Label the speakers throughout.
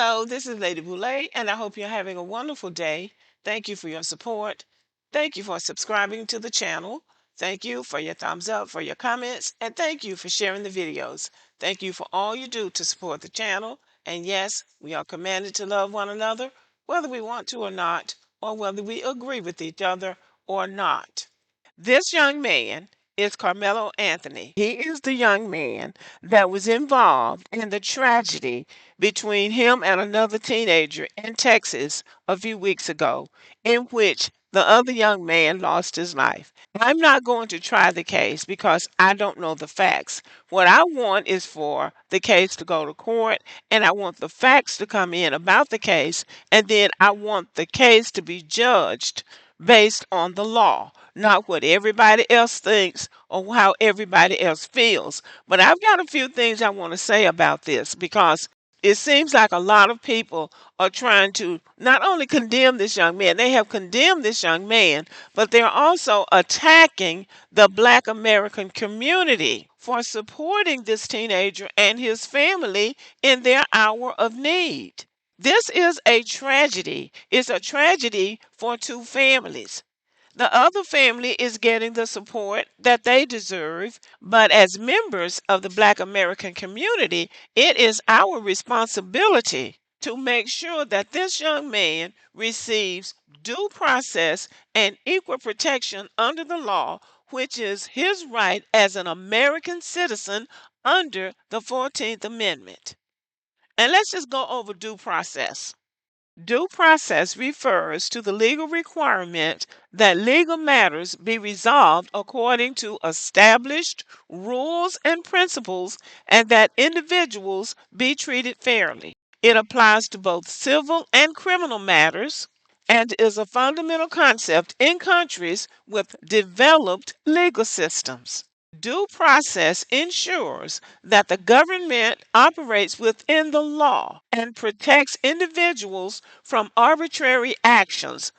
Speaker 1: Hello, this is Lady Boulay, and I hope you're having a wonderful day. Thank you for your support. Thank you for subscribing to the channel. Thank you for your thumbs up, for your comments, and thank you for sharing the videos. Thank you for all you do to support the channel. And yes, we are commanded to love one another, whether we want to or not, or whether we agree with each other or not. This young man is Karmelo Anthony. He is the young man that was involved in the tragedy between him and another teenager in Texas a few weeks ago, in which the other young man lost his life. I'm not going to try the case because I don't know the facts. What I want is for the case to go to court, and I want the facts to come in about the case, and then I want the case to be judged based on the law, not what everybody else thinks or how everybody else feels. But I've got a few things I want to say about this because it seems like a lot of people are trying to not only condemn this young man, they have condemned this young man, but they're also attacking the Black American community for supporting this teenager and his family in their hour of need. This is a tragedy. It's a tragedy for two families. The other family is getting the support that they deserve, but as members of the Black American community, it is our responsibility to make sure that this young man receives due process and equal protection under the law, which is his right as an American citizen under the 14th Amendment. And let's just go over due process. Due process refers to the legal requirement that legal matters be resolved according to established rules and principles and that individuals be treated fairly. It applies to both civil and criminal matters and is a fundamental concept in countries with developed legal systems. Due process ensures that the government operates within the law and protects individuals from arbitrary actions.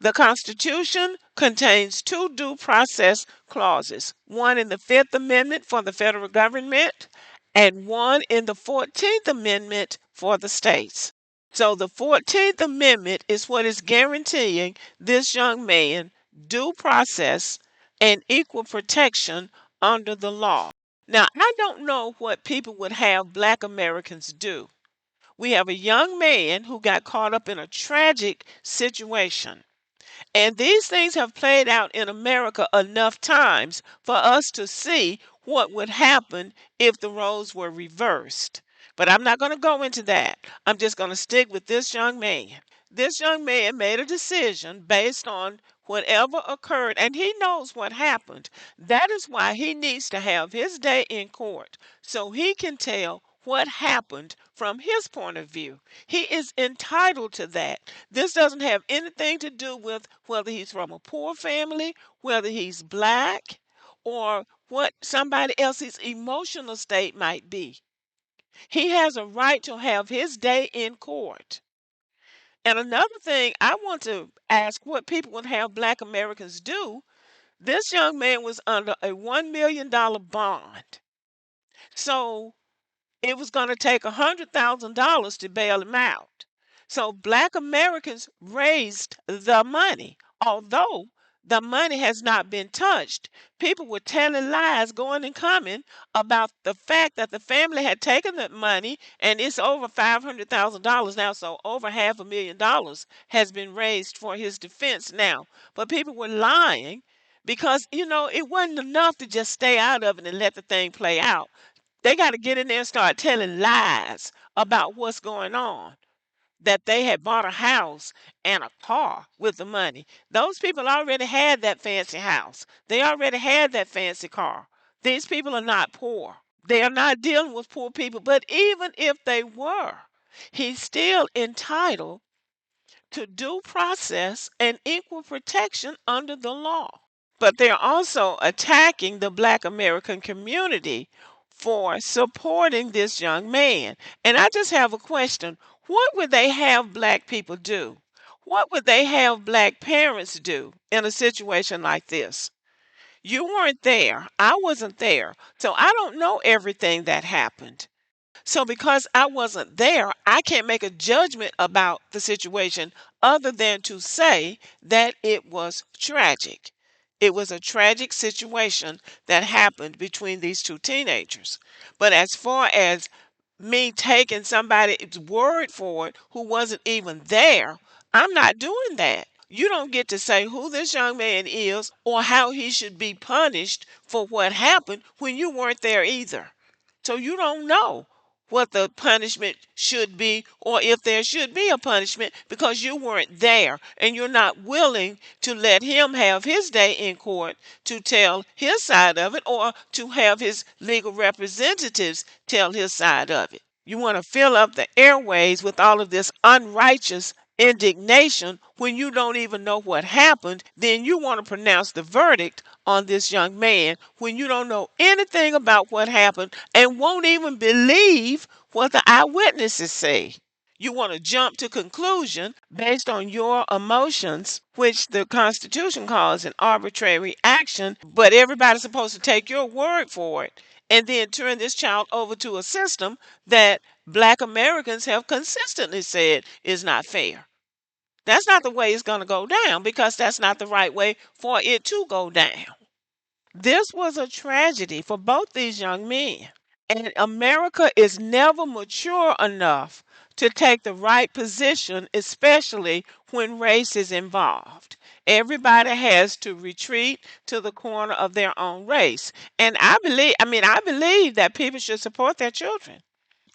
Speaker 1: The Constitution contains two due process clauses, one in the Fifth Amendment for the federal government and one in the 14th Amendment for the states. So the 14th Amendment is what is guaranteeing this young man due process and equal protection under the law. Now, I don't know what people would have Black Americans do. We have a young man who got caught up in a tragic situation. And these things have played out in America enough times for us to see what would happen if the roles were reversed. But I'm not going to go into that. I'm just going to stick with this young man. This young man made a decision based on whatever occurred, and he knows what happened. That is why he needs to have his day in court so he can tell what happened from his point of view. He is entitled to that. This doesn't have anything to do with whether he's from a poor family, whether he's black, or what somebody else's emotional state might be. He has a right to have his day in court. And another thing, I want to ask what people would have Black Americans do. This young man was under a $1 million bond. So it was going to take $100,000 to bail him out. So Black Americans raised the money. Although the money has not been touched, people were telling lies going and coming about the fact that the family had taken the money and it's over $500,000 now. So over $500,000 has been raised for his defense now. But people were lying because, it wasn't enough to just stay out of it and let the thing play out. They got to get in there and start telling lies about what's going on. That they had bought a house and a car with the money. Those people already had that fancy house. They already had that fancy car. These people are not poor. They are not dealing with poor people. But even if they were, he's still entitled to due process and equal protection under the law. But they're also attacking the Black American community for supporting this young man. And I just have a question. What would they have Black people do? What would they have Black parents do in a situation like this? You weren't there. I wasn't there. So I don't know everything that happened. So because I wasn't there, I can't make a judgment about the situation other than to say that it was tragic. It was a tragic situation that happened between these two teenagers. But as far as me taking somebody's word for it who wasn't even there, I'm not doing that. You don't get to say who this young man is or how he should be punished for what happened when you weren't there either. So you don't know what the punishment should be or if there should be a punishment because you weren't there and you're not willing to let him have his day in court to tell his side of it or to have his legal representatives tell his side of it. You want to fill up the airways with all of this unrighteous indignation when you don't even know what happened. Then you want to pronounce the verdict on this young man when you don't know anything about what happened and won't even believe what the eyewitnesses say. You want to jump to conclusion based on your emotions, which the Constitution calls an arbitrary action, but everybody's supposed to take your word for it and then turn this child over to a system that Black Americans have consistently said is not fair. That's not the way it's going to go down because that's not the right way for it to go down. This was a tragedy for both these young men. And America is never mature enough to take the right position, especially when race is involved. Everybody has to retreat to the corner of their own race. And I believe that people should support their children.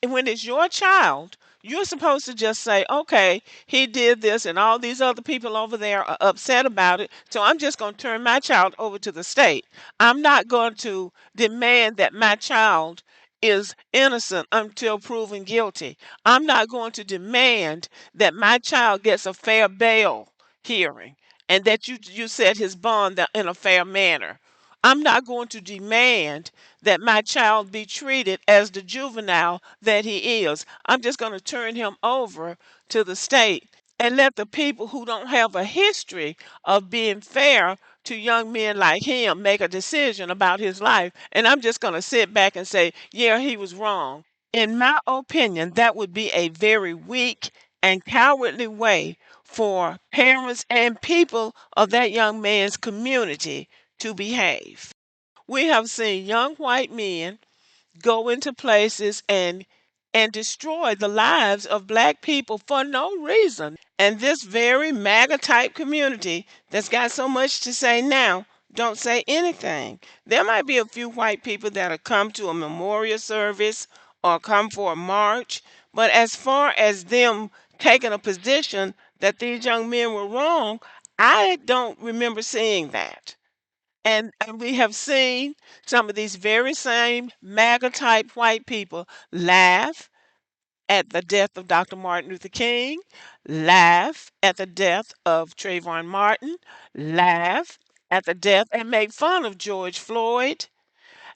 Speaker 1: And when it's your child, you're supposed to just say, okay, he did this, and all these other people over there are upset about it. So I'm just going to turn my child over to the state. I'm not going to demand that my child is innocent until proven guilty. I'm not going to demand that my child gets a fair bail hearing and that you set his bond in a fair manner. I'm not going to demand that my child be treated as the juvenile that he is. I'm just going to turn him over to the state and let the people who don't have a history of being fair to young men like him make a decision about his life. And I'm just going to sit back and say, yeah, he was wrong. In my opinion, that would be a very weak and cowardly way for parents and people of that young man's community to behave. We have seen young white men go into places and destroy the lives of black people for no reason. And this very MAGA type community that's got so much to say now don't say anything. There might be a few white people that'll come to a memorial service or come for a march, but as far as them taking a position that these young men were wrong, I don't remember seeing that. And we have seen some of these very same MAGA type white people laugh at the death of Dr. Martin Luther King, laugh at the death of Trayvon Martin, laugh at the death and make fun of George Floyd,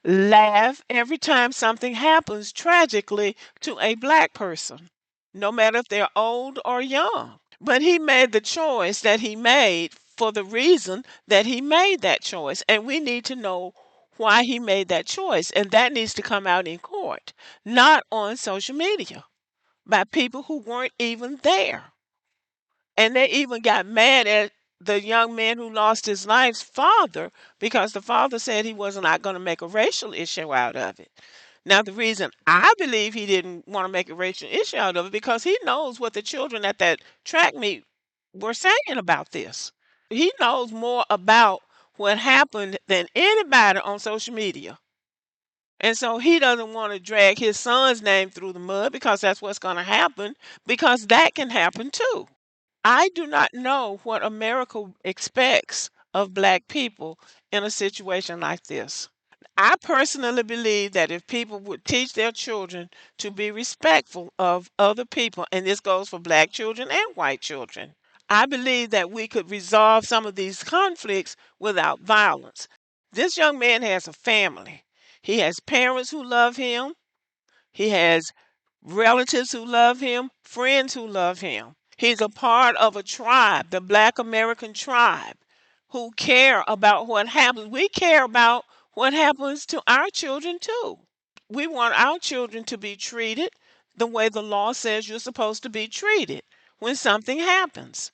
Speaker 1: laugh every time something happens tragically to a black person, no matter if they're old or young. But he made the choice that he made for the reason that he made that choice. And we need to know why he made that choice. And that needs to come out in court, not on social media by people who weren't even there. And they even got mad at the young man who lost his life's father because the father said he was not going to make a racial issue out of it. Now, the reason I believe he didn't want to make a racial issue out of it because he knows what the children at that track meet were saying about this. He knows more about what happened than anybody on social media. And so he doesn't want to drag his son's name through the mud because that's what's going to happen, because that can happen too. I do not know what America expects of black people in a situation like this. I personally believe that if people would teach their children to be respectful of other people, and this goes for black children and white children, I believe that we could resolve some of these conflicts without violence. This young man has a family. He has parents who love him. He has relatives who love him, friends who love him. He's a part of a tribe, the Black American tribe, who care about what happens. We care about what happens to our children too. We want our children to be treated the way the law says you're supposed to be treated when something happens.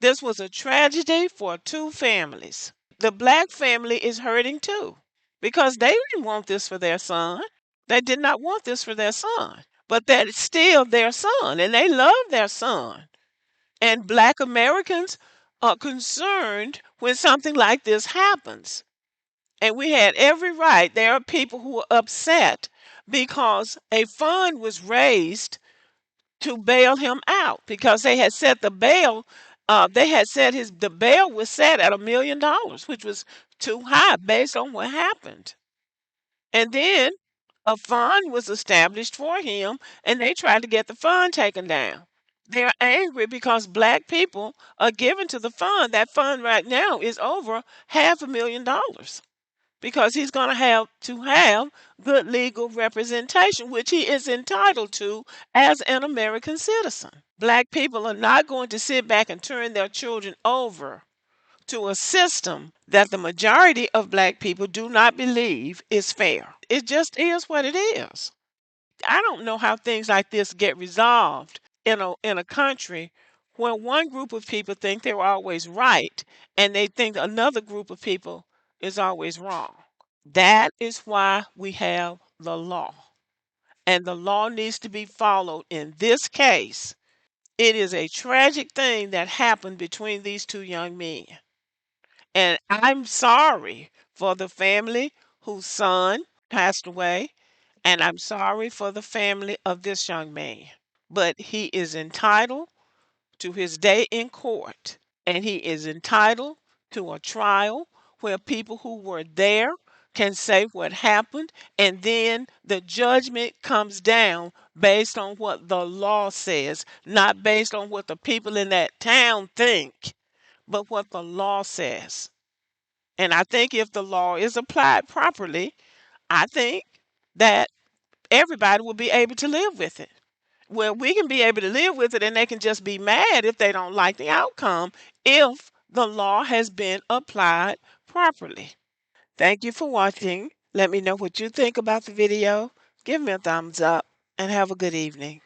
Speaker 1: This was a tragedy for two families. The black family is hurting too because they didn't want this for their son. They did not want this for their son, but that is still their son and they love their son. And black Americans are concerned when something like this happens. And we had every right. There are people who are upset because a fund was raised to bail him out because they had set the bail. They had said the bail was set at $1 million, which was too high based on what happened. And then a fund was established for him, and they tried to get the fund taken down. They're angry because black people are given to the fund. That fund right now is over $500,000 because he's going to have good legal representation, which he is entitled to as an American citizen. Black people are not going to sit back and turn their children over to a system that the majority of black people do not believe is fair. It just is what it is. I don't know how things like this get resolved in a country where one group of people think they're always right and they think another group of people is always wrong. That is why we have the law. And the law needs to be followed in this case. It is a tragic thing that happened between these two young men. And I'm sorry for the family whose son passed away. And I'm sorry for the family of this young man. But he is entitled to his day in court. And he is entitled to a trial where people who were there can say what happened. And then the judgment comes down based on what the law says, not based on what the people in that town think, but what the law says. And I think if the law is applied properly, I think that everybody will be able to live with it. Well, we can be able to live with it and they can just be mad if they don't like the outcome if the law has been applied properly. Thank you for watching. Let me know what you think about the video. Give me a thumbs up and have a good evening.